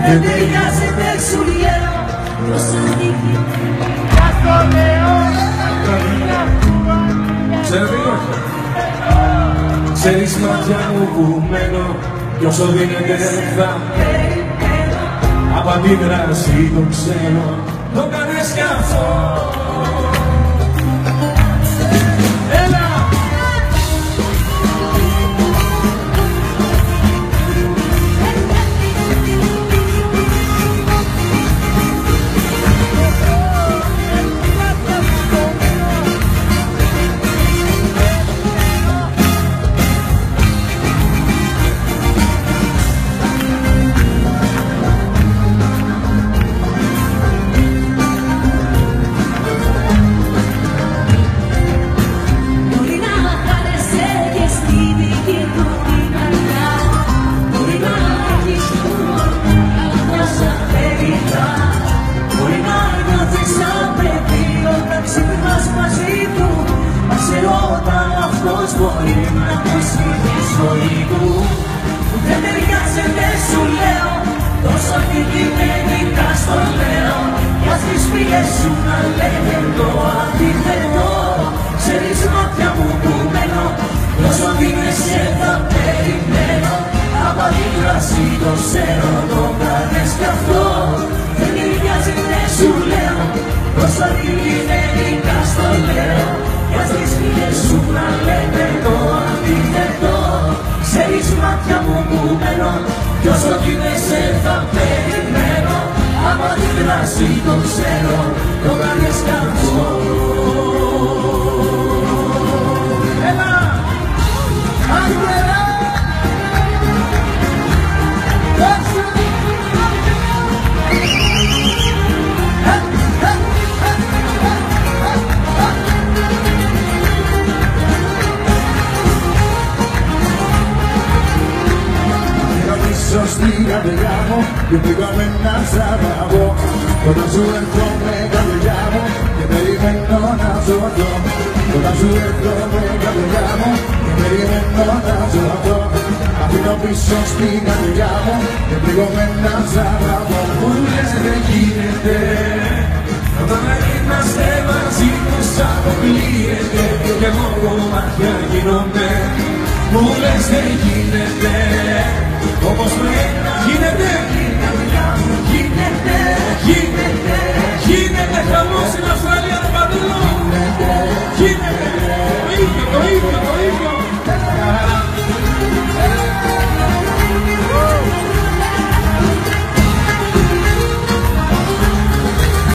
δεν ταιριάζεται, σου λέω. Τόσο νίκη. Ξέρεις μάτια μου που μένω κι όσο δίνεται θα περιμένω. Από αντίδραση το ξέρω, το κάνεις κι αυτό. Μπορεί να ακούσει τη ζωή του. Δεν ταιριάζεται, σου λέω. Τόσο αντικειμενικά στο λέω. Κι ας τις φίλες σου να λένε το αντίθετο. Ξέρεις μάτια μου που μένω, τόσο δίνεσαι θα περιμένω. Από αντίδραση το ξέρω, το κάνεις κι αυτό. Δεν ταιριάζεται, σου λέω. Τόσο αντικειμενικά στο λέω. Κι ας τις φίλες σου να λένε το αντίθετο. Ξέρεις μάτια μου που μένω, κι όσο κοίτεσαι θα περιμένω. Από αντίδραση το ξέρω, το κάνεις κι αυτό. Έλα! Άγγελα! Στην καρδιά μου και πήγαμε να σ' αγαπώ. Όταν σου έρθω με καρδιά μου και περιμένω να ζωθώ. Όταν σου έρθω με καρδιά μου και περιμένω να ζωθώ. Αφήνω πίσω στην καρδιά μου και πήγαμε να σ' αγαπώ. Μου λες δεν γίνεται, όταν είμαστε μαζί πως αποκλείεται. Και εγώ κομμάτια γίνομαι. Μου λες δεν γίνεται.